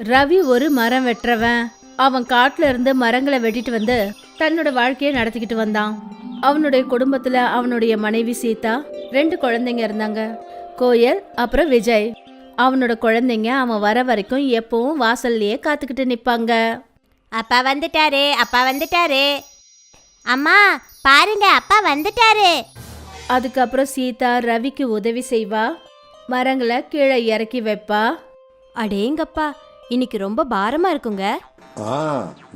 ரவி ஒரு மரம் வெட்டுறவன். அவன் காட்டுல இருந்து மரங்களை வெட்டிட்டு வந்து தன்னோட வாழ்க்கையை நடத்திக்கிட்டு வந்தான். அவனுடைய குடும்பத்துல அவனுடைய மனைவி சீதா, 2 குழந்தைங்க இருந்தாங்க, கோயல் அப்புறம் விஜய். அவனோட குழந்தைங்க அவன் வர வரைக்கும் எப்பவும் வாசல்லையே காத்துக்கிட்டு நிப்பாங்க. அப்பா வந்துட்டாரு, அப்பா வந்துட்டாரு, அம்மா பாருங்க அப்பா வந்துட்டாரு. அதுக்கப்புறம் சீதா ரவிக்கு உதவி செய்வா, மரங்களை கீழே இறக்கி வைப்பா. அடேங்கப்பா, இன்னைக்கு ரொம்ப பாரமா இருக்குங்க.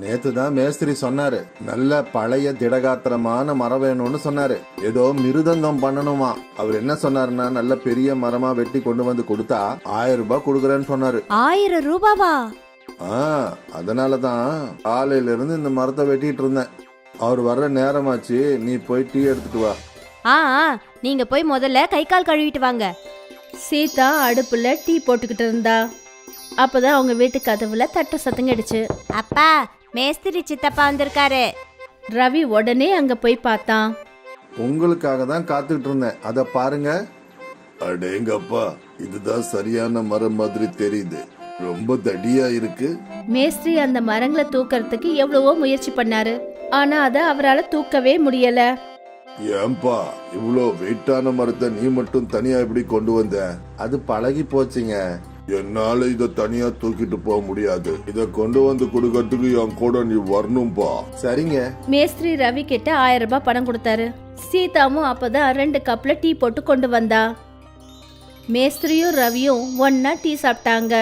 நேத்து தான் மேஸ்திரி சொன்னாரு, நல்ல பழைய திடகாத்திரமான மரம் வேணும்னு சொன்னாரு. ஏதோ மிருதங்கம் பண்ணணுமா. அவர் என்ன சொன்னாருன்னா, நல்ல பெரிய மரமா வெட்டி கொண்டு வந்து கொடுத்தா 1000 ரூபாய் கொடுக்குறேன்னு சொன்னாரு. 1000 ரூபாவா? அதனாலதான் காலையில இருந்து இந்த மரத்தை வெட்டிட்டு இருந்தேன். அவர் வர்ற நேரமாச்சு, நீ போய் டீ எடுத்துட்டு வா. நீங்க போய் முதல்ல கை கால் கழுவிட்டு வாங்க. சீதா அடுப்புல டீ போட்டுக்கிட்டு இருந்தா. அப்பதான் அவங்க வீட்டு கதவுல தட்ட சத்தம் கிடைச்சு. அப்பா, மேஸ்திரி சித்தப்பா வந்திருக்காரு. ரவி உடனே அங்க போய் பார்த்தான். உங்களுக்காக தான் காத்துக்கிட்டு இருந்தேன், அத பாருங்க. அடேங்கப்பா, இதுதான் சரியான மரம் மாதிரி தெரியுது. ரொம்ப தடியா இருக்கு. மேஸ்திரி அந்த மரங்களை தூக்கறதுக்கு எவ்வளவோ முயற்சி பண்ணாரு. ஆனா அத அவரால் தூக்கவே முடியல. ஏன்பா, இவ்வளோ வெயிட்டான மரத்தை நீ மட்டும் தனியா எப்படி கொண்டு வந்த? அது பழகி போச்சுங்க. என்னால இத தனியா தூக்கிட்டு போக முடியாது. இத கொண்டு வந்து கொடுக்கறதுக்கு என் கூட நீ வரணும்பா. சரிங்க. மேஸ்திரி ரவி கிட்ட 1000 ரூபாய் பணம் கொடுத்தாரு. சீதாவும் அப்பதான் 2 கப்ல டீ போட்டு கொண்டு வந்தா. மேஸ்திரியும் ரவியும் ஒன்னா டீ சாப்பிட்டாங்க.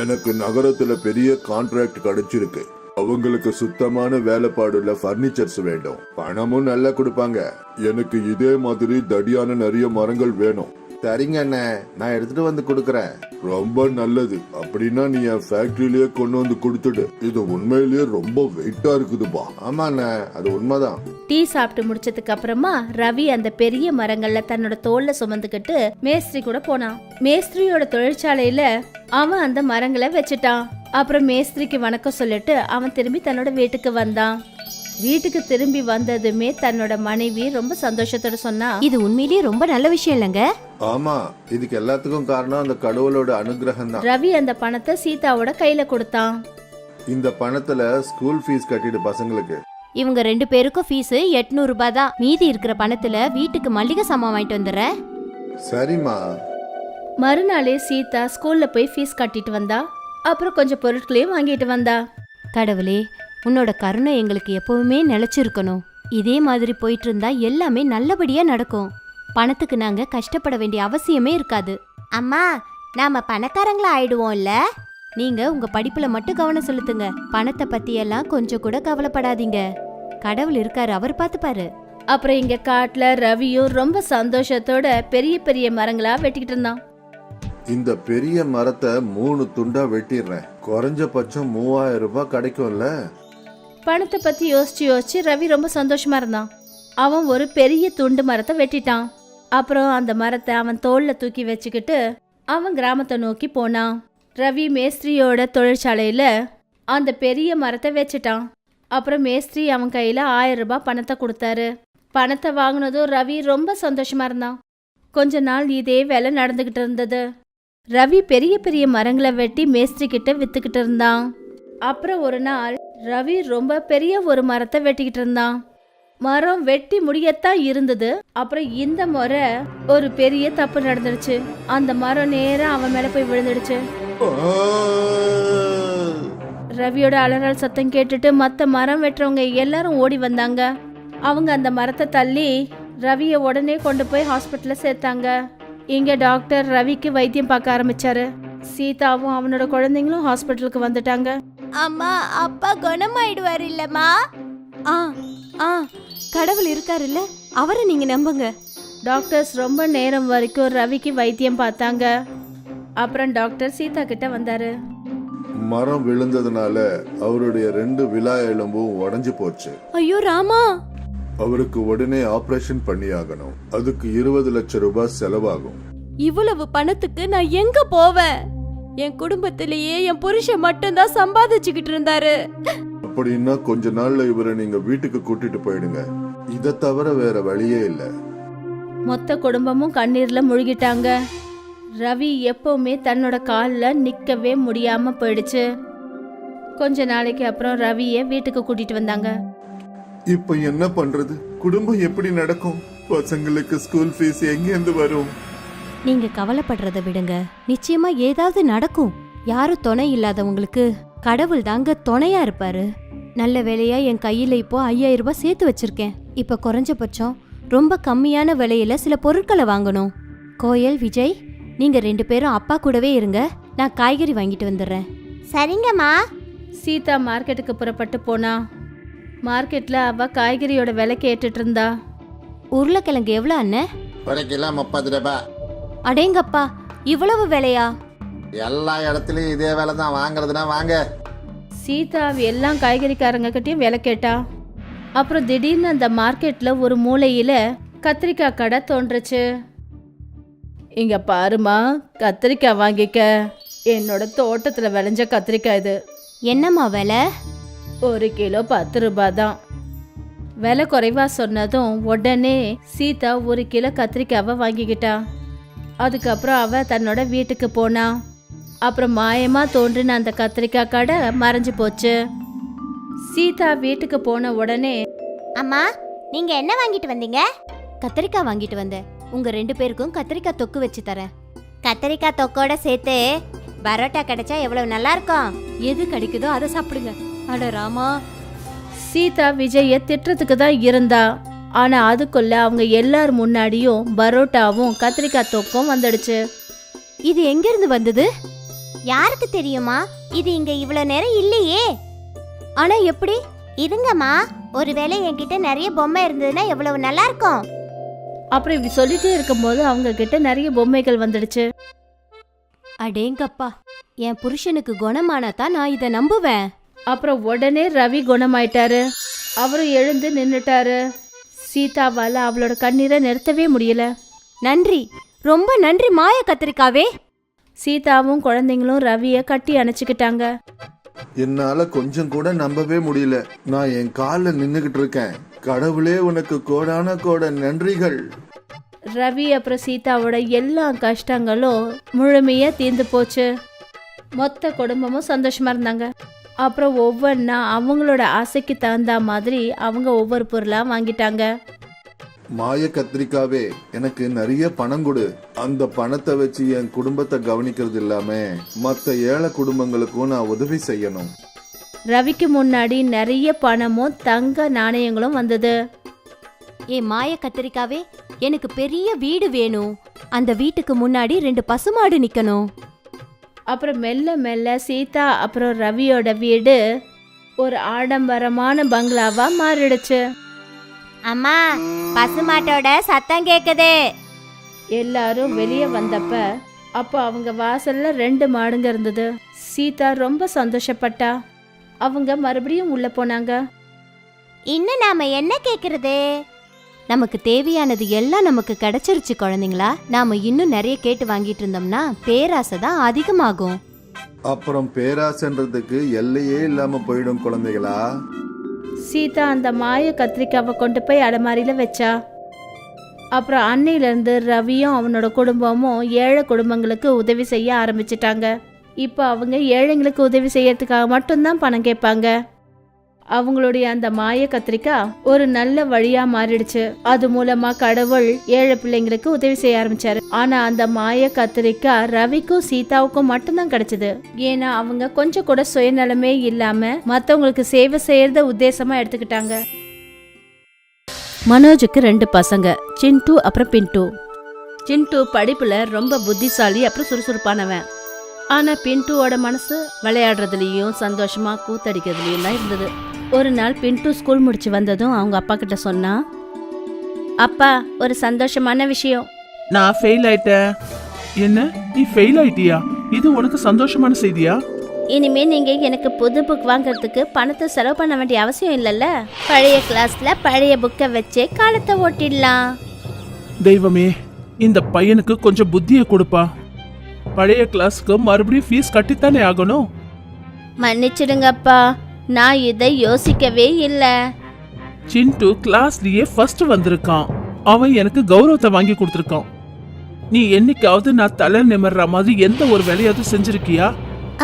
எனக்கு நகரத்துல பெரிய கான்ட்ராக்ட் கிடைச்சிருக்கு. அவங்களுக்கு சுத்தமான வேலைப்பாடுள்ள பர்னிச்சர்ஸ் வேண்டும். பணமும் நல்லா கொடுப்பாங்க. எனக்கு இதே மாதிரி தடியான நிறைய மரங்கள் வேணும். சரிங்க அண்ணே, நான் எடுத்துட்டு வந்து கொடுக்கறேன். ரொம்ப நல்லது. அப்படின்னா நீ என் ஃபேக்டரியிலேயே கொண்டு வந்து கொடுத்துடு. இது உண்மையிலேயே ரொம்ப வெயிட்டா இருக்குதுப்பா. ஆமா அண்ணே, அது உண்மைதான். டீ சாப்பிட்டு முடிச்சதுக்கு அப்புறமா ரவி அந்த பெரிய மரங்கள்ல தன்னோட தோல்ல சுமந்துக்கிட்டு மேஸ்திரி கூட போனான். மேஸ்திரியோட தொழிற்சாலையில அவன் அந்த மரங்களை வச்சுட்டான். அப்புறம் மேஸ்திரிக்கு வணக்கம் சொல்லிட்டு அவன் திரும்பி தன்னோட வீட்டுக்கு வந்தான். வீட்டுக்கு திரும்பி வந்ததுமே தன்னோட மனைவி ரொம்ப சந்தோஷத்தோட சொன்னா, இது உண்மையிலேயே ரொம்ப நல்ல விஷயம் இல்லங்க. ஆமா, இதுக்கு எல்லாத்துக்கும் காரணம் அந்த கடவுளோட அனுகிரகம் தான். ரவி அந்த பணத்தை சீதாவோட கையில கொடுத்தான். இந்த பணத்துல ஸ்கூல் ஃபீஸ் கட்டிடு பசங்களுக்கு. இவங்க 2 பேருக்கும் ஃபீஸ் 800 ரூபாய் தான். மீதி இருக்கிற பணத்துல வீட்டுக்கு மல்லிகை சாமான் வாங்கிட்டு வந்துடுறேன். சரிம்மா. மறுநாளே சீதா ஸ்கூல்ல போய் ஃபீஸ் கட்டிட்டு வந்தா. அப்புறம் கொஞ்சம் பொருட்களையும் வாங்கிட்டு வந்தா. கடவுளே, உன்னோட கருணை எங்களுக்கு எப்பவுமே நிலைச்சிருக்கணும். இதே மாதிரி போயிட்டு இருந்தா எல்லாமே நல்லபடியா நடக்கும். பணத்துக்கு நாங்க கஷ்டப்பட வேண்டிய அவசியமே இருக்காது. அம்மா, நாம பணக்காரங்களா ஆயிடுவோம்ல. நீங்க உங்க படிப்புல மட்டும் கவனம் செலுத்துங்க. பணத்தை பத்தி எல்லாம் கொஞ்சம் கூட கவலைப்படாதீங்க. கடவுள் இருக்காரு, அவர் பார்த்துப்பாரு. அப்புறம் இங்க காட்டுல ரவியும் ரொம்ப சந்தோஷத்தோட பெரிய பெரிய மரங்களா வெட்டிக்கிட்டு இருந்தான். இந்த பெரிய மரத்தை 3 துண்டா வெட்டிடுறேன். குறைஞ்சபட்சம் 3000 ரூபாய் கிடைக்கும்ல. பணத்தை பத்தி யோசிச்சு யோசிச்சு ரவி ரொம்ப சந்தோஷமா இருந்தான். அவன் ஒரு பெரிய துண்டு மரத்தை வெட்டிட்டான். அப்புறம் அந்த மரத்தை அவன் தோல்ல தூக்கி வச்சுக்கிட்டு அவன் கிராமத்தை நோக்கி போனான். ரவி மேஸ்திரியோட தொழிற்சாலையில அந்த பெரிய மரத்தை வச்சுட்டான். அப்புறம் மேஸ்திரி அவன் கையில 1000 ரூபாய் பணத்தை கொடுத்தாரு. பணத்தை வாங்கினதும் ரவி ரொம்ப சந்தோஷமா இருந்தான். கொஞ்ச நாள் இதே வேலை நடந்துகிட்டு இருந்தது. ரவி பெரிய பெரிய மரங்களை வெட்டி மேஸ்திரி கிட்ட வித்துக்கிட்டு இருந்தான். அப்புறம் ஒரு நாள் ரவி ரொம்ப பெரிய ஒரு மரத்தை வெட்டிக்கிட்டு இருந்தான். மரம் வெட்டி முடியத்தான் இருந்தது. அப்புறம் இந்த முறை ஒரு பெரிய தப்பு நடந்துடுச்சு. அந்த மரம் நேரா அவன் மேல போய் விழுந்துடுச்சு. ரவியோட அலறல் சத்தம் கேட்டுட்டு மத்த மரம் வெட்டுறவங்க எல்லாரும் ஓடி வந்தாங்க. அவங்க அந்த மரத்தை தள்ளி ரவியை உடனே கொண்டு போய் ஹாஸ்பிட்டல்ல சேர்த்தாங்க. இங்க டாக்டர் ரவிக்கு வைத்தியம் பார்க்க ஆரம்பிச்சாரு. சீதாவும் அவனோட குழந்தைங்களும் ஹாஸ்பிட்டலுக்கு வந்துட்டாங்க. அம்மா, அப்பா குணமாயிடுவாரு இல்லம்மா? கடவுள் இருக்காருல்ல, அவரை நீங்க நம்புங்க. டாக்டர்ஸ் ரொம்ப நேரம் வரைக்கும் ரவிக்கு வைத்தியம் பார்த்தாங்க. அப்புறம் டாக்டர் சீதா கிட்ட வந்தாரு. மரம் விழுந்ததுனால அவருடைய 2 விலா எலும்பும் உடைஞ்சு போச்சு. ஐயோ ராமா, அவருக்கு உடனே ஆபரேஷன் பண்ணியாகணும். அதுக்கு 20 லட்சம் ரூபாய் செலவாகும். இவ்வளவு பணத்துக்கு நான் எங்க போவேன்? என் குடும்பத்திலேயே என் புருஷன் மட்டும்தான் சம்பாதிச்சுக்கிட்டு இருந்தாரு. அப்படின்னா கொஞ்ச நாள்ல இவரை நீங்க வீட்டுக்கு கூட்டிட்டு போயிடுங்க. இத தவிர வேற வழியே இல்ல. மொத்த குடும்பமும் கண்ணீர்ல முழுகிட்டாங்க. ரவி எப்பவுமே தன்னோட காலில் நிற்கவே முடியாம போயிடுச்சு. கொஞ்ச நாளைக்கு அப்புறம் ரவியை வீட்டுக்கு கூட்டிட்டு வந்தாங்க. இப்ப என்ன பண்றது? குடும்பம் எப்படி நடக்கும்? பசங்களுக்கு ஸ்கூல் ஃபீஸ் எங்கேருந்து வரும்? நீங்க கவலைப்படுறத விடுங்க, நிச்சயமா ஏதாவது நடக்கும். யாரும் துணை இல்லாதவங்களுக்கு கடவுள் தாங்க துணையா இருப்பாரு. நல்ல வேலையா என் கையில இப்போ 5000 ரூபாய் சேர்த்து வச்சிருக்கேன். இப்ப குறைஞ்சபட்சம் ரொம்ப கம்மியான விலையில சில பொருட்களை வாங்கணும். கோயல், விஜய், நீங்க 2 பேரும் அப்பா கூடவே இருங்க, நான் காய்கறி வாங்கிட்டு வந்துடுறேன். சரிங்கம்மா. சீதா மார்க்கெட்டுக்கு புறப்பட்டு போனா. மார்க்கெட்ல அவ காய்கறியோட விலை கேட்டுட்டு இருந்தா. உருளைக்கிழங்கு எவ்வளோ அண்ணன்? 1 கிலோ 30 ரூபாய். அடேங்கப்பா, இவ்வளவு விலையா? எல்லா இடத்துலயும் இதே வேலை தான், வாங்குறதுனா வாங்க. சீதா எல்லாம் காய்கறிக்காரங்க கிட்டயும் விலை கேட்டா. அப்புறம் திடீர்னு அந்த மார்க்கெட்ல ஒரு மூலையில கத்திரிக்காய் கடை தோன்றுச்சு. இங்க பாருமா, கத்திரிக்காய் வாங்கிக்க. என்னோட தோட்டத்துல விளைஞ்ச கத்திரிக்காய் இது. என்னம்மா விலை? 1 கிலோ 10 ரூபாய் தான். விலை குறைவா சொன்னதும் உடனே சீதா 1 கிலோ கத்திரிக்காவை வாங்கிக்கிட்டா. அதுக்கப்புறம் அவ தன்னோட வீட்டுக்கு போனா. அப்புறம் மாயமா தோன்றின அந்த கத்திரிக்காய் கடை மறைஞ்சு போச்சு. சீதா வீட்டுக்கு போன உடனே, அம்மா, நீங்க என்ன வாங்கிட்டு வந்தீங்க? கத்திரிக்காய் வாங்கிட்டு வந்தேன். உங்க 2 பேருக்கும் கத்திரிக்காய் தொக்கு வச்சு தரேன். கத்திரிக்காய் தொக்கோட சேர்த்து பரோட்டா கிடைச்சா எவ்வளவு நல்லா இருக்கும். எது கிடைக்குதோ அதை சாப்பிடுங்க. அட ராமா. சீதா விஜய திட்டுறதுக்கு தான் இருந்தா. ஆனா அதுக்குள்ள அவங்க எல்லார் முன்னாடியும் பரோட்டாவும் கத்திரிக்காய் தொக்கும் வந்துடுச்சு. இது எங்க இருந்து வந்தது? யாருக்கு தெரியுமா? இது இங்க இவ்வளவு நேரம் இல்லையே. ஆனா எப்படி? இருங்கம்மா, ஒருவேளை என்கிட்ட நிறைய பொம்மை இருந்ததுன்னா எவ்வளவு நல்லா இருக்கும். அப்புறம் இப்படி சொல்லிட்டே இருக்கும்போது அவங்க கிட்ட நிறைய பொம்மைகள் வந்துடுச்சு. அடேங்கப்பா, என் புருஷனுக்கு குணமானதான் நான் இதை நம்புவேன். அப்புறம் உடனே ரவி குணமாயிட்டாரு. அவரும் எழுந்து நின்னுட்டாரு. சீதாவால அவளோட கண்ணீரை நிறுத்தவே முடியல. நன்றி, ரொம்ப நன்றி மாய கத்திரிக்காவே. சீதாவும் குழந்தைங்களும் ரவிய கட்டி அணைச்சுக்கிட்டாங்க. என்னால கொஞ்சம் கூட நம்பவே முடியல. நான் என் கால்ல நின்னுகிட்டு இருக்கேன். கடவுளே, உனக்கு கோடான கோட நன்றிகள். ரவி அப்புறம் சீதாவோட எல்லா கஷ்டங்களும் முழுமையா தீர்ந்து போச்சு. மொத்த குடும்பமும் சந்தோஷமா இருந்தாங்க. அப்புறம் ஒவ்வொன்றா அவங்களோட ஆசைக்கு தகுந்த மாதிரி அவங்க ஒவ்வொரு பொருளா வாங்கிட்டாங்க. மாய கத்திரிக்காவே, எனக்கு நிறைய பணம் கொடு. அந்த பணத்தை வச்சு என் குடும்பத்தை கவனிக்கிறது இல்லாம மத்த ஏழை குடும்பங்களுக்கும் நான் உதவி செய்யணும். ரவிக்கு முன்னாடி நிறைய பணமும் தங்க நாணயங்களும் வந்தது. ஏ மாய கத்திரிக்காவே, எனக்கு பெரிய வீடு வேணும். அந்த வீட்டுக்கு முன்னாடி 2 பசுமாடு நிக்கணும். அப்புறம் மெல்ல மெல்ல சீதா அப்புறம் ரவியோட வீடு ஒரு ஆடம்பரமான பங்களாவா மாறிடுச்சு. அம்மா, பசுமாட்டோட சத்தம் கேக்குது. எல்லாரும் வெளியே வந்தப்ப அப்போ அவங்க வாசல்ல 2 மாடுங்க இருந்தது. சீதா ரொம்ப சந்தோஷப்பட்டா. அவங்க மறுபடியும் உள்ள போனாங்க. இன்னும் நாம என்ன கேக்குறது? நமக்கு தேவையானது எல்லாம் நமக்கு கிடைச்சிருச்சு குழந்தைங்களா. நாம இன்னும் நிறைய கேட்டு வாங்கிட்டு இருந்தோம்னா பேராசை தான் அதிகமாகும். அப்புறம் பேராசன்றதுக்கு எல்லையே இல்லாம போயிடும் குழந்தைகளா. சீதா அந்த மாய கத்திரிக்காவை கொண்டு போய் அலமாரியில வச்சா. அப்புறம் அன்னையிலேருந்து ரவியும் அவனோட குடும்பமும் ஏழை குடும்பங்களுக்கு உதவி செய்ய ஆரம்பிச்சிட்டாங்க. இப்போ அவங்க ஏழைங்களுக்கு உதவி செய்யறதுக்காக மட்டும்தான் பணம் கேட்பாங்க. அவங்களுடைய அந்த மாய கத்திரிக்காய் ஒரு நல்ல வழியா மாறிடுச்சு. அது மூலமா கடவுள் ஏழை பிள்ளைங்களுக்கு உதவி செய்ய ஆரம்பிச்சாரு. ஆனா அந்த மாய கத்திரிக்காய் ரவிக்கும் சீதாவுக்கும் மட்டும்தான் கிடைச்சது. ஏன்னா அவங்க கொஞ்சம் கூட சுயநலமே இல்லாம மத்தவங்களுக்கு சேவை செய்யறத உத்தேசமா எடுத்துக்கிட்டாங்க. மனோஜுக்கு 2 பசங்க, சிண்டு அப்புறம் பின்ட்டு. சிண்டு படிப்புல ரொம்ப புத்திசாலி அப்புறம் சுறுசுறுப்பானவன். ஆனா பின்ட்டுவோட மனசு விளையாடுறதுலயும் சந்தோஷமா கூத்தடிக்கிறதுலயும் தான் இருந்தது. ஒரு நாள் பின்ட்டு ஸ்கூல் முடிச்சு வந்ததும் அவங்க அப்பா கிட்ட சொன்னா, அப்பா, ஒரு சந்தோஷமான விஷயம். நான் ஃபெயில் ஆயிட்டேன். என்ன, நீ ஃபெயில் ஆயிட்டியா? இது உனக்கு சந்தோஷமான செய்தியா? இனிமே நீங்க எனக்கு புது புக் வாங்குறதுக்கு பணத்தை செலவு பண்ண வேண்டிய அவசியம் இல்லைல்ல. பழைய கிளாஸ்ல பழைய புக்கை வச்சே காலத்தை ஓட்டிடலாம். தெய்வமே, இந்த பையனுக்கு கொஞ்சம் புத்தியை கொடுப்பா. பழைய கிளாஸ்க்கு மறுபடியும் ஃபீஸ் கட்டித்தானே ஆகணும். மன்னிச்சிடுங்கப்பா, நான் இதை யோசிக்கவே இல்லை. சிண்டு கிளாஸ்லயே ஃபர்ஸ்ட் வந்திருக்கான். அவன் எனக்கு கௌரவத்தை வாங்கி கொடுத்துருக்கான். நீ என்னைக்காவது நான் தலை நிமிர்ற மாதிரி எந்த ஒரு வேலையாவது செஞ்சிருக்கியா?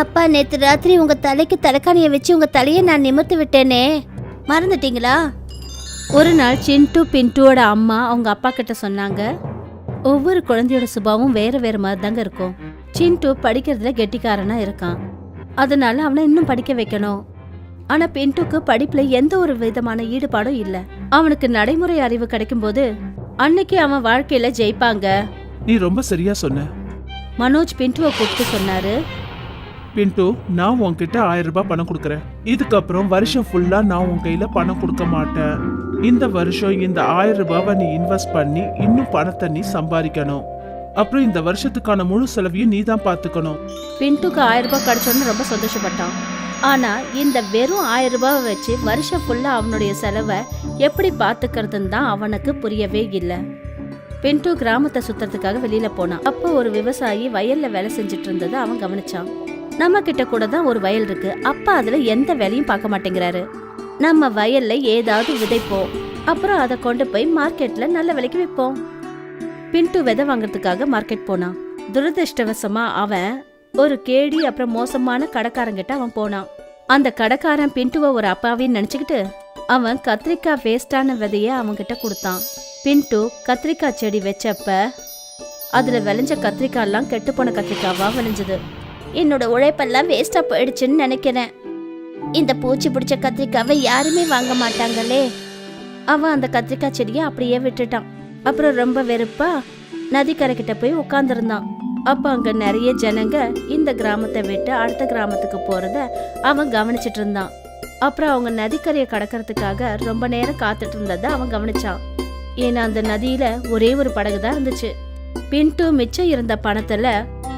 அப்பா, நேத்து ராத்திரி உங்க தலைக்கு தலைக்காணிய வச்சு உங்க தலையை நான் நிமிர்த்து விட்டேனே, மறந்துட்டீங்களா? ஒரு நாள் சிண்டு பின்ட்டுவோட அம்மா அவங்க அப்பா கிட்ட சொன்னாங்க, ஒவ்வொரு குழந்தையோட சுபாவம் வேற வேற மாதிரி தாங்க இருக்கும். சிண்டு படிக்கிறதுல கெட்டிக்காரனா இருக்கான், அதனால அவனை இன்னும் படிக்க வைக்கணும். ஆனா பின்ட்டுக்கு படிப்புல எந்த ஒரு விதமான ஈடுபாடும் இல்ல. அவனுக்கு நடைமுறை அறிவு கிடைக்கும் போது அன்னைக்கு அவன் வாழ்க்கையில ஜெயிப்பாங்க. நீ ரொம்ப சரியா சொன்ன. மனோஜ் பின்ட்டுவை கூப்பிட்டு சொன்னாரு, பின்ட்டு, நான் உன்கிட்ட 1000 ரூபாய் பணம் கொடுக்கறேன். இதுக்கப்புறம் வருஷம் ஃபுல்லா நான் உன் கையில பணம் கொடுக்க மாட்டேன். இந்த வருஷம் இந்த 1000 ரூபாவை நீ இன்வெஸ்ட் பண்ணி இன்னும் பணத்தை நீ சம்பாதிக்கணும். அப்புறம் இந்த வருஷத்துக்கான முழு செலவையும் நீ தான் பாத்துக்கணும். பின்ட்டுக்கு 1000 ரூபாய் கிடைச்சோன்னு ரொம்ப சந்தோஷப்பட்டான். ஆனா இந்த வெறும் 1000 ரூபாவை வச்சு வருஷம் ஃபுல்லா அவனுடைய செலவை எப்படி பாத்துக்கிறதுன்னு தான் அவனுக்கு புரியவே இல்லை. பின்ட்டு கிராமத்தை சுத்துறதுக்காக வெளியில போனான். அப்போ ஒரு விவசாயி வயல்ல வேலை செஞ்சுட்டு இருந்ததை அவன் கவனிச்சான். நம்ம கிட்ட கூட தான் ஒரு வயல் இருக்கு, அப்பா அதுல எந்த வேலையும் பார்க்க மாட்டேங்கிறாரு. நம்ம வயல்ல ஏதாவது விதைப்போம், அப்புறம் அதை கொண்டு போய் மார்க்கெட்ல நல்ல விலைக்கு விற்போம். பின்ட்டு விதை வாங்குறதுக்காக மார்க்கெட் போனான். துரதிருஷ்டவசமா அவன் ஒரு கேடி அப்புறம் மோசமான கடைக்காரங்கிட்ட அவன் போனான். அந்த கடைக்காரன் பின்ட்டுவை ஒரு அப்பாவின்னு நினைச்சுக்கிட்டு அவன் கத்திரிக்காய் வேஸ்டான விதைய அவன்கிட்ட கொடுத்தான். பின்ட்டு கத்திரிக்காய் செடி வச்சப்ப அதுல விளைஞ்ச கத்திரிக்காயெல்லாம் கெட்டுப்போன கத்திரிக்காவா விளைஞ்சது. என்னோட உழைப்பெல்லாம் வேஸ்டா போயிடுச்சுன்னு நினைக்கிறேன். இந்த பூச்சி பிடிச்ச கத்திரிக்காவை யாருமே வாங்க மாட்டாங்களே. அவன் அந்த கத்திரிக்காய் செடியை அப்படியே விட்டுட்டான். அப்புறம் ரொம்ப வெறுப்பா நதிக்கரை கிட்ட போய் உட்காந்துருந்தான். அப்ப அங்க நிறைய ஜனங்க இந்த கிராமத்தை விட்டு அடுத்த கிராமத்துக்கு போறத அவன் கவனிச்சிட்டு இருந்தான். அப்புறம் அவங்க நதிக்கரையை கடக்கிறதுக்காக ரொம்ப நேரம் காத்துட்டு இருந்ததை அவன் கவனிச்சான். ஏன்னா அந்த நதியில ஒரே ஒரு படகு தான் இருந்துச்சு. பின்ட்டு மிச்சம் இருந்த பணத்துல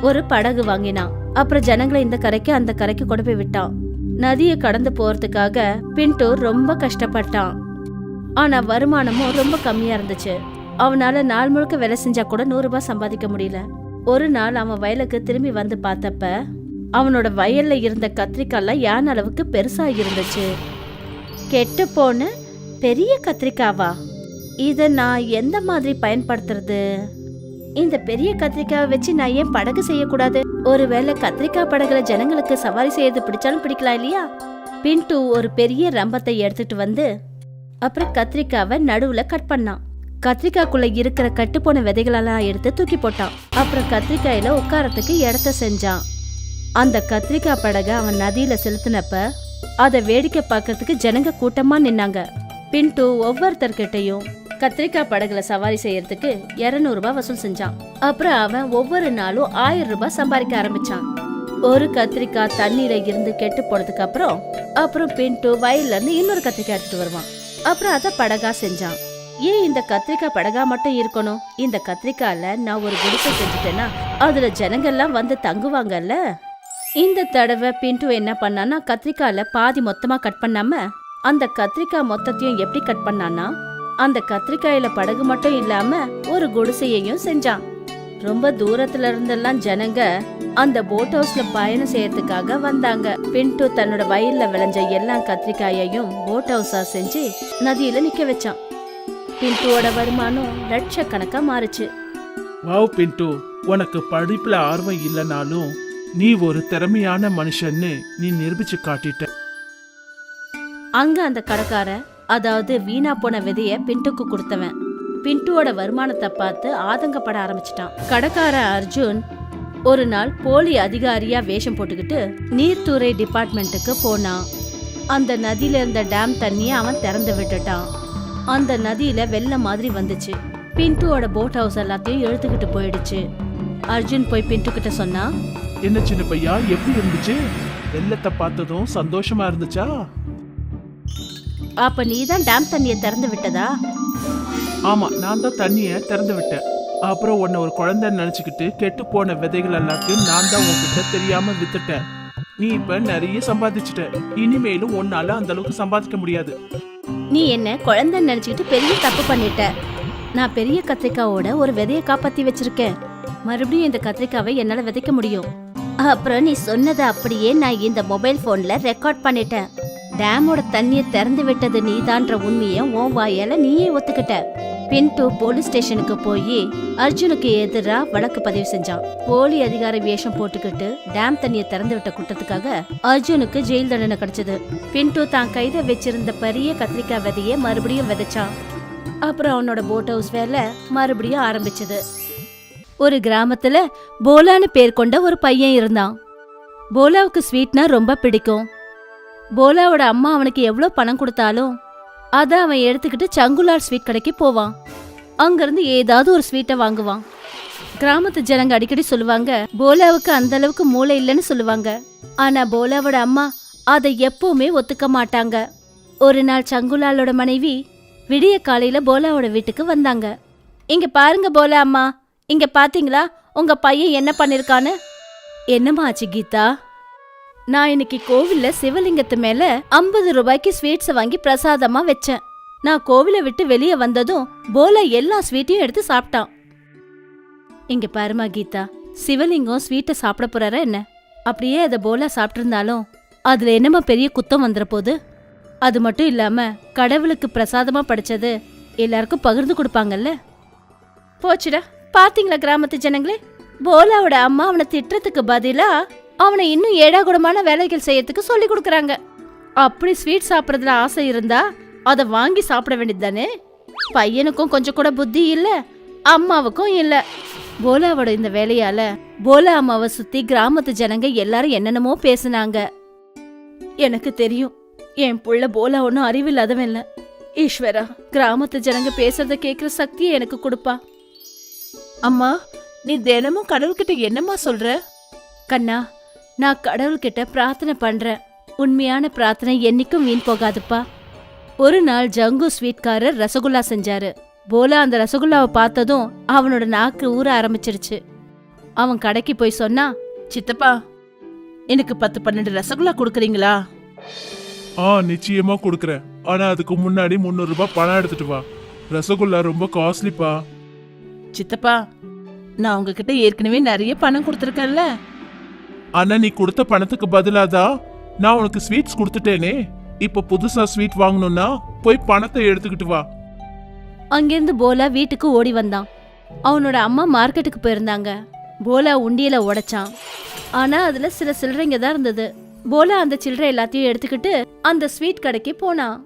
ஒரு படகு வாங்கினான். அப்புறம் ஜனங்களை இந்த கரைக்கு அந்த கரைக்கு கொண்டு போய் விட்டான். நதியை கடந்து போறதுக்காக பின்ட்டு ரொம்ப கஷ்டப்பட்டான். ஆனா வருமானமும் ரொம்ப கம்மியா இருந்துச்சு. அவனால நாள் முழுக்க வேலை செஞ்சா கூட 100 ரூபாய் சம்பாதிக்க முடியல. ஒரு நாள் அவன் வயலுக்கு திரும்பி வந்து பார்த்தப்ப அவனோட வயல்ல இருந்த கத்திரிக்காய்லாம் யான் அளவுக்கு பெருசா இருந்துச்சு. கெட்டு போன பெரிய கத்திரிக்காவா? இத நான் எந்த மாதிரி பயன்படுத்துறது? இந்த பெரிய கத்திரிக்காவை வச்சு நான் ஏன் படகு செய்யக்கூடாது? ஒருவேளை கத்திரிக்காய் படகுல ஜனங்களுக்கு சவாரி செய்யறது பிடிச்சாலும் பிடிக்கலாம் இல்லையா? பின்ட்டு ஒரு பெரிய ரம்பத்தை எடுத்துட்டு வந்து அப்புறம் கத்திரிக்காவை நடுவுல கட் பண்ணான். கத்திரிக்காய்க்குள்ள இருக்கிற கட்டுப்போன விதைகளெல்லாம் எடுத்து தூக்கி போட்டான். அப்புறம் கத்திரிக்காயில உட்காரத்துக்கு இடத்த செஞ்சான். அந்த கத்திரிக்காய் படகை அவன் நதியில செலுத்தினப்ப அதை வேடிக்கை பார்க்கறதுக்கு ஜனங்க கூட்டமா நின்னாங்க. பின்ட்டு ஒவ்வொருத்தர்கிட்டையும் கத்திரிக்காய் படகுல சவாரி செய்யறதுக்கு 200 ரூபாய் வசூல் செஞ்சான். அப்புறம் அவன் ஒவ்வொரு நாளும் 1000 ரூபாய் சம்பாதிக்க ஆரம்பிச்சான். ஒரு கத்திரிக்காய் தண்ணீர இருந்து கெட்டு போனதுக்கு அப்புறம் பின்ட்டு வயல்ல இருந்து இன்னொரு கத்திரிக்காய் எடுத்துட்டு வருவான். அப்புறம் அதை படகா செஞ்சான். ஏன் இந்த கத்திரிக்காய் படகா மட்டும் இருக்கணும்? இந்த கத்திரிக்காயில நான் ஒரு குடிசை செஞ்சுட்டேன்னா அதுல ஜனங்கள்லாம் வந்து தங்குவாங்கல்ல. இந்த தடவை பின்ட்டு என்ன பண்ணான்னா கத்திரிக்காயில பாதி மொத்தமா கட் பண்ணாம அந்த கத்திரிக்காய் மொத்தத்தையும் எப்படி கட் பண்ணான்னா அந்த கத்திரிக்காயில படகு மட்டும் இல்லாம ஒரு குடிசையையும் செஞ்சான். ரொம்ப தூரத்துல இருந்தெல்லாம் ஜனங்க அந்த போட் ஹவுஸ்ல பயணம் செய்யறதுக்காக வந்தாங்க. பின்ட்டு தன்னோட வயல்ல விளைஞ்ச எல்லா கத்திரிக்காயையும் போட் ஹவுஸா செஞ்சு நதியில நிக்க வச்சான். பின்ட்டுவோட வருமானம் லட்சக்கணக்கா மாறுச்சு. வாவ் பின்ட்டு, உனக்கு படிப்புல ஆர்வம் இல்லைனாலும் நீ ஒரு திறமையான மனுஷன்னு நீ நிரூபிச்சு காட்டிட்ட. அங்க அந்த கடைக்கார, அதாவது வீணா போன விதைய பின்ட்டுக்கு கொடுத்தவன், பின்ட்டுவோட வருமானத்தை பார்த்து ஆதங்கப்பட ஆரம்பிச்சிட்டான். கடைக்கார அர்ஜுன் ஒரு நாள் போலி அதிகாரியா வேஷம் போட்டுக்கிட்டு நீர்த்துறை டிபார்ட்மெண்ட்டுக்கு போனான். அந்த நதியில இருந்த டேம் தண்ணியை அவன் திறந்து விட்டுட்டான். அந்த நதியில வெள்ளம் மாதிரி வந்துச்சு. பின்ட்டுவோட போட் ஹவுஸ் எல்லாத்தையும் இழுத்துக்கிட்டு போயிடுச்சு. அர்ஜுன் போய் பின்ட்டு கிட்ட சொன்னா, என்ன சின்ன பையா, எப்படி இருந்துச்சு? வெள்ளத்தை பார்த்ததும் சந்தோஷமா இருந்துச்சா? அப்ப நீதான் டேம் தண்ணியை திறந்து விட்டதா? ஆமா, நான் தான் தண்ணிய திறந்து விட்டேன். அப்புறம் உன்னை ஒரு குழந்தைன்னு நினைச்சுக்கிட்டு கெட்டு போன விதைகள் எல்லாத்தையும் நான் தான் உன்கிட்ட தெரியாம வித்துட்டேன். நீ இப்ப நிறைய சம்பாதிச்சுட்ட. இனிமேலும் உன்னால அந்த அளவுக்கு சம்பாதிக்க முடியாது. நீ என்ன குழந்தைன்னு நினைச்சுக்கிட்டு பெரிய தப்பு பண்ணிட்ட. நான் பெரிய கத்திரிக்காவோட ஒரு விதைய காப்பாத்தி வச்சிருக்கேன். மறுபடியும் இந்த கத்திரிக்காவை என்னால விதைக்க முடியும். அப்புறம் நீ சொன்னதை அப்படியே நான் இந்த மொபைல் போன்ல ரெக்கார்ட் பண்ணிட்டேன். டேமோட தண்ணியை திறந்து விட்டது நீதான்ற உண்மையை உன் வாயால நீயே ஒத்துக்கிட்ட. பின்ட்டு போலீஸ் ஸ்டேஷனுக்கு போய் அர்ஜுனுக்கு எதிரா வழக்கு பதிவு செஞ்சான். போலி அதிகாரி வேஷம் போட்டுக்கிட்டு டேம் தண்ணியை திறந்து விட்ட குற்றத்துக்காக அர்ஜுனுக்கு ஜெயில் தண்டனை கிடைச்சது. பின்ட்டு தான் கையில வச்சிருந்த பெரிய கத்திரிக்காய் விதைய மறுபடியும் விதைச்சான். அப்புறம் அவனோட போட் ஹவுஸ் வேலை மறுபடியும் ஆரம்பிச்சது. ஒரு கிராமத்துல போலான்னு பேர் கொண்ட ஒரு பையன் இருந்தான். போலாவுக்கு ஸ்வீட்னா ரொம்ப பிடிக்கும். போலாவோட அம்மா அவனுக்கு எவ்வளோ பணம் கொடுத்தாலும் அதை அவன் எடுத்துக்கிட்டு சங்குலார் ஸ்வீட் கடைக்கு போவான். அங்கிருந்து ஏதாவது ஒரு ஸ்வீட்டை வாங்குவான். கிராமத்து ஜனங்க அடிக்கடி சொல்லுவாங்க, போலாவுக்கு அந்த அளவுக்கு மூளை இல்லைன்னு சொல்லுவாங்க. ஆனா போலாவோட அம்மா அதை எப்பவுமே ஒத்துக்க மாட்டாங்க. ஒரு நாள் சங்குலாலோட மனைவி விடிய காலையில போலாவோட வீட்டுக்கு வந்தாங்க. இங்க பாருங்க போலா அம்மா, இங்க பாத்தீங்களா உங்க பையன் என்ன பண்ணிருக்கான்னு? என்னம்மா ஆச்சு கீதா? நான் இன்னைக்கு கோவில்ல சிவலிங்கத்து மேல 50 ரூபாய்க்கு ஸ்வீட்ஸை வாங்கி பிரசாதமா வச்சேன். நான் கோவிலை விட்டு வெளியே வந்ததும் போலா எல்லா ஸ்வீட்டையும் எடுத்து சாப்பிட்டான். இங்க பாருமா கீதா, சிவலிங்கம் ஸ்வீட்டை சாப்பிட போறாரா என்ன? அப்படியே அதை போலா சாப்பிட்டு இருந்தாலும் அதுல என்னமா பெரிய குத்தம் வந்துற போது? அது மட்டும் இல்லாம கடவுளுக்கு பிரசாதமா படைச்சது எல்லாருக்கும் பகிர்ந்து கொடுப்பாங்கல்ல. போச்சுடா, பாத்தீங்களா கிராமத்து ஜனங்களே, போலாவோட அம்மா அவனை திட்டுறதுக்கு பதிலா அவனை இன்னும் ஏடாகுடமான வேலைகள் செய்யறதுக்கு சொல்லி கொடுக்கறாங்க. அப்படி ஸ்வீட் சாப்பிட்றதுல ஆசை இருந்தா அதை வாங்கி சாப்பிட வேண்டியது தானே. பையனுக்கும் கொஞ்சம் கூட புத்தி இல்ல, அம்மாவுக்கும் இல்ல. போலாவோட இந்த வேலையால போலா அம்மாவை சுத்தி கிராமத்து ஜனங்க எல்லாரும் என்னென்னமோ பேசுனாங்க. எனக்கு தெரியும் என் புள்ள போலா ஒன்னும் அறிவில்லாதவன் இல்ல. ஈஸ்வரா, கிராமத்து ஜனங்க பேசுறத கேக்குற சக்தியை எனக்கு கொடுப்பா. அம்மா, நீ தினமும் கடவுள்கிட்ட என்னம்மா சொல்ற? கண்ணா, நான் கடவுள்கிட்ட பிரார்த்தனை பண்றேன். உண்மையான பிரார்த்தனை என்னைக்கும் வீண் போகாதுப்பா. ஒரு நாள் ஜங்கு ஸ்வீட்காரர் ரசகுல்லா செஞ்சாரு. போலா அந்த ரசகுல்லாவை பார்த்ததும் அவனோட நாக்கு ஊற ஆரம்பிச்சிருச்சு. அவன் கடைக்கு போய் சொன்னா, சித்தப்பா, எனக்கு 10-12 ரசகுல்லா கொடுக்குறீங்களா? நிச்சயமா கொடுக்குறேன். ஆனா அதுக்கு முன்னாடி 300 ரூபாய் பணம் எடுத்துட்டு வா. ரசகுல்லா ரொம்ப காஸ்ட்லிப்பா. சித்தப்பா, நான் உங்ககிட்ட ஏற்கனவே நிறைய பணம் கொடுத்துருக்கேன்ல. ஆனா நீ கொடுத்த பணத்துக்கு பதிலாதான் நான் உனக்கு ஸ்வீட்ஸ் கொடுத்துட்டேனே. இப்ப புதுசா ஸ்வீட் வாங்கணும்னா போய் பணத்தை எடுத்துக்கிட்டு வா. அங்கிருந்து போலா வீட்டுக்கு ஓடி வந்தான். அவனோட அம்மா மார்க்கெட்டுக்கு போயிருந்தாங்க. போலா உண்டியல உடைச்சான். ஆனா அதுல சில சில்லறைங்க தான் இருந்தது. போலா அந்த சில்லறை எல்லாத்தையும் எடுத்துக்கிட்டு அந்த ஸ்வீட் கடைக்கு போனான்.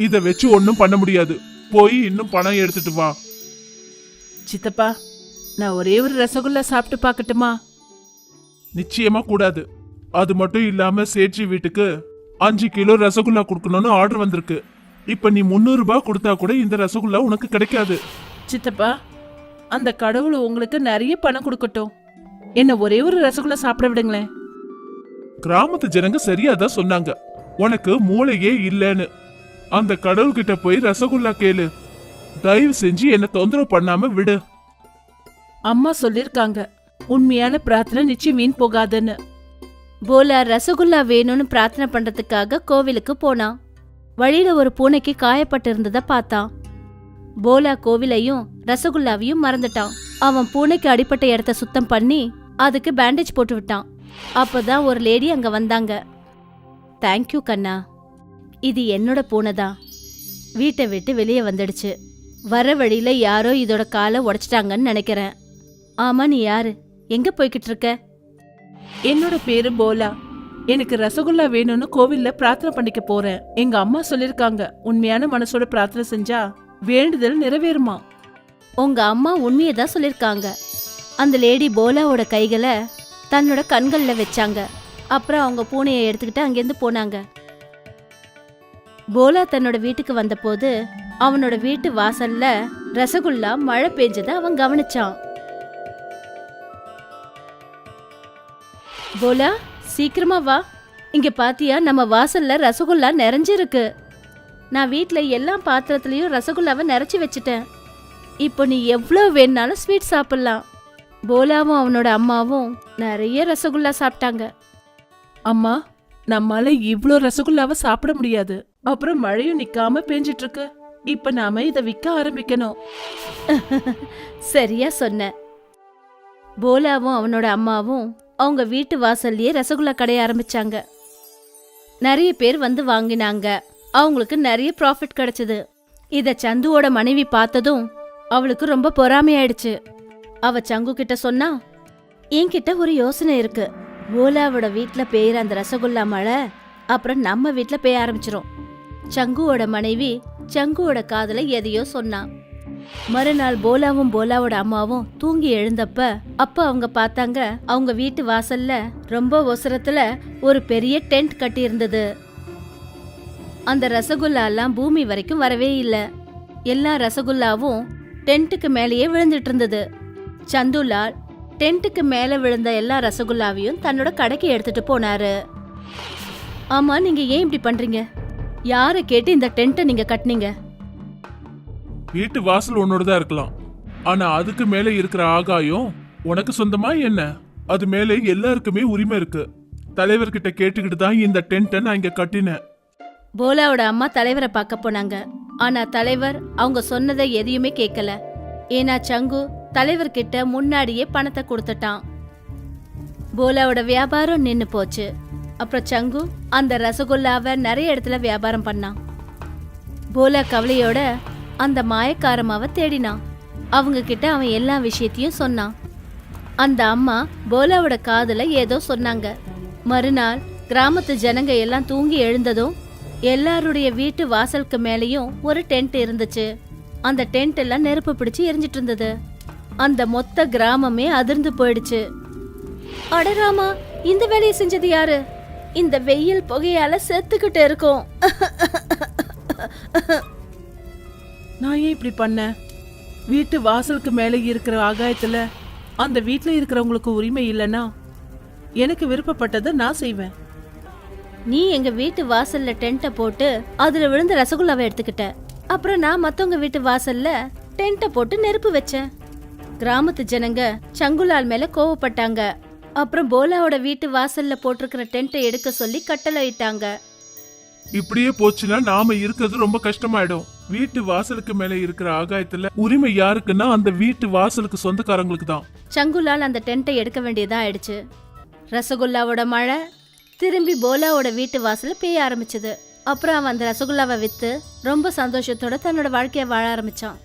இத வச்சு ஒன்னும் பண்ண முடியாது. போய் இன்னும் பணம் எடுத்துட்டு வா. சித்தப்பா, நான் ஒரே ஒரு ரசகுல்லா சாப்பிட்டு பார்க்கட்டுமா? நிச்சயமா கூடாது. அது மட்டும் இல்லாம சேட்சி வீட்டுக்கு 5 கிலோ ரசகுல்லா கொடுக்கணும்னு ஆர்டர் வந்திருக்கு. இப்ப நீ 300 ரூபாய் கொடுத்தா கூட இந்த ரசகுல்லா உனக்கு கிடைக்காது. சித்தப்பா, அந்த கடவுள் உங்களுக்கு நிறைய பணம் கொடுக்கட்டும். என்ன ஒரே ஒரு ரசகுல்லா சாப்பிட விடுங்களேன். கிராமத்து ஜனங்க சரியாதான் சொன்னாங்க, உனக்கு மூளையே இல்லைன்னு. அந்த கடவுள்கிட்ட போய் ரசகுல்லா கேளு. தயவு செஞ்சு என்ன தொந்தரவு பண்ணாம விடு. அம்மா சொல்லிருக்காங்க, உண்மையான பிரார்த்தனை நிச்சயம் வீண் போகாதுன்னு. போலா ரசகுல்லா வேணும்னு பிரார்த்தனை பண்றதுக்காக கோவிலுக்கு போனான். வழியில ஒரு பூனைக்கு காயப்பட்டு இருந்ததை பார்த்தான். போலா கோவிலையும் ரசகுல்லாவையும் மறந்துட்டான். அவன் பூனைக்கு அடிப்பட்ட இடத்த சுத்தம் பண்ணி அதுக்கு பேண்டேஜ் போட்டு விட்டான். அப்பதான் ஒரு லேடி அங்க வந்தாங்க. தேங்க்யூ கண்ணா, இது என்னோட பூனை தான். வீட்டை விட்டு வெளியே வந்துடுச்சு. வர வழியில யாரோ இதோட காலை உடைச்சிட்டாங்கன்னு நினைக்கிறேன். ஆமா, நீ யாரு? எங்க போய்கிட்டு இருக்க? என்னோட பேரு போலா. எனக்கு ரசகுல்லா வேணும்னு கோவில்ல பிரார்த்தனை பண்ணிக்க போறேன். எங்க அம்மா சொல்லிருக்காங்க, உண்மையான மனசோட பிரார்த்தனை செஞ்சா வேண்டுதல் நிறைவேறுமா. உங்க அம்மா உண்மையை தான் சொல்லிருக்காங்க. அந்த லேடி போலாவோட கைகளை தன்னோட கண்கள்ல வச்சாங்க. அப்புறம் அவங்க பூனையை எடுத்துக்கிட்டு அங்கிருந்து போனாங்க. போலா தன்னோட வீட்டுக்கு வந்தபோது அவனோட வீட்டு வாசல்ல ரசகுல்லா மழை பெஞ்சதை அவன் கவனிச்சான். போலா, சீக்கிரமா வா. இங்க பாத்தியா, நம்ம வாசல்ல ரசகுல்லா நிறைஞ்சிருக்கு. நான் வீட்ல எல்லா பாத்திரத்திலயும் ரசகுல்லாவை நிறைச்சி வச்சுட்டேன். இப்போ நீ எவ்வளவு வேணாலும் ஸ்வீட் சாப்பிடலாம். போலாவும் அவனோட அம்மாவும் நிறைய ரசகுல்லா சாப்பிட்டாங்க. அம்மா, நம்மால இவ்ளோ ரசகுல்லாவை சாப்பிட முடியாது. அப்புறம் மழையும் நிக்காம பெஞ்சிட்டு இருக்கு. இப்ப நாம இத விற்க ஆரம்பிக்கணும். சரியா சொன்ன. போலாவும் அவனோட அம்மாவும் அவங்க வீட்டு வாசல்லயே ரசகுல்லா கடைய ஆரம்பிச்சாங்க. நிறைய பேர் வந்து வாங்கினாங்க. அவங்களுக்கு நிறைய ப்ராஃபிட் கிடைச்சது. இத சந்துவோட மனைவி பார்த்ததும் அவளுக்கு ரொம்ப பொறாமையாயிடுச்சு. அவ சங்கு கிட்ட சொன்னா, என்கிட்ட ஒரு யோசனை இருக்கு. போலாவோட வீட்ல பெய்யற அந்த ரசகுல்லா மழை அப்புறம் நம்ம வீட்ல பெய்ய ஆரம்பிச்சிரும். சங்குவோட மனைவி சங்குவோட காதுல எதையோ சொன்னா. மறுநாள் போலாவும் போலாவோட அம்மாவும் தூங்கி எழுந்தப்ப அப்ப அவங்க பார்த்தாங்க, அவங்க வீட்டு வாசல்ல ரொம்ப ஒசரத்துல ஒரு பெரிய டென்ட் கட்டி இருந்தது. அந்த ரசகுல்லா எல்லாம் பூமி வரைக்கும் வரவே இல்ல. எல்லா ரசகுல்லாவும் டென்ட்டுக்கு மேலேயே விழுந்துட்டு இருந்தது. சந்துலால் டென்ட்டுக்கு மேல விழுந்த எல்லா ரசகுல்லாவையும் தன்னோட கடைக்கு எடுத்துட்டு போனாரு. ஆமா, நீங்க ஏன் இப்படி பண்றீங்க? யாரை கேட்டு இந்த டென்ட்டை நீங்க கட்டினீங்க? வீட்டு வாசல் உன்னோடதான் இருக்கலாம், ஆனா அதுக்கு மேல இருக்கிற ஆகாயம் உனக்கு சொந்தமா என்ன? அது மேல எல்லாருக்குமே உரிமை இருக்கு. தலைவர்கிட்ட கேட்டுக்கிட்டு தான் இந்த டென்ட்டை நான் இங்க கட்டினேன். போலாவோட அம்மா தலைவரை பார்க்க போனாங்க. ஆனா தலைவர் அவங்க சொன்னதை எதையுமே கேட்கல. ஏன்னா சங்கு தலைவர்கிட்ட முன்னாடியே பணத்தை கொடுத்துட்டான். போலாவோட வியாபாரம் நின்னு போச்சு. அப்புறம் சங்கு அந்த ரசகுல்லாவை நிறைய இடத்துல வியாபாரம் பண்ணான். போலா கவலையோட அந்த மாயக்காரமாவை தேடினான். அவங்க கிட்ட அவன் எல்லா விஷயத்தையும் சொன்னான். அந்த அம்மா போலாவோட காதுல ஏதோ சொன்னாங்க. மறுநாள் கிராமத்து ஜனங்க எல்லாம் தூங்கி எழுந்ததும் எல்லாருடைய வீட்டு வாசலுக்கு மேலேயும் ஒரு டென்ட் இருந்துச்சு. அந்த டென்ட் எல்லாம் நெருப்பு பிடிச்சு எரிஞ்சிட்டு இருந்தது. அந்த மொத்த கிராமமே அதிர்ந்து போயிடுச்சு. அடராமா, இந்த வேலையை செஞ்சது யாரு? இந்த வெயில் புகையால செத்துக்கிட்டு இருக்கோம். நான் ஏன் இப்படி பண்ணேன்? வீட்டு வாசலுக்கு மேலே இருக்கிற ஆகாயத்துல அந்த வீட்டில் இருக்கிறவங்களுக்கு உரிமை இல்லைன்னா எனக்கு விருப்பப்பட்டதை நான் செய்வேன். நீ எங்க வீட்டு வாசல்ல டென்ட்டை போட்டு அதுல விழுந்த ரசகுல்லாவை எடுத்துக்கிட்ட. அப்புறம் நான் மத்தவங்க வீட்டு வாசல்ல டென்ட்டை போட்டு நெருப்பு வச்சேன். கிராமத்து ஜனங்க சங்குலால் மேல கோவப்பட்டாங்க. அப்புறம் போலாவோட வீட்டு வாசல்ல போட்டிருக்கிற டென்ட்டை எடுக்க சொல்லி கட்டளையிட்டாங்க. இப்படியே போச்சுன்னா நாம இருக்கிறது ரொம்ப கஷ்டமாயிடும். வீட்டு வாசலுக்கு மேல இருக்கிற ஆகாயத்துல உரிமை யாருக்குன்னா அந்த வீட்டு வாசலுக்கு சொந்தக்காரங்களுக்கு தான். சங்குலால் அந்த டென்ட்டை எடுக்க வேண்டியதா ஆயிடுச்சு. ரசகுல்லாவோட மழை திரும்பி போலாவோட வீட்டு வாசல்ல பெய்ய ஆரம்பிச்சது. அப்புறம் அவன் அந்த ரசகுல்லாவை வித்து ரொம்ப சந்தோஷத்தோட தன்னோட வாழ்க்கைய வாழ ஆரம்பிச்சான்.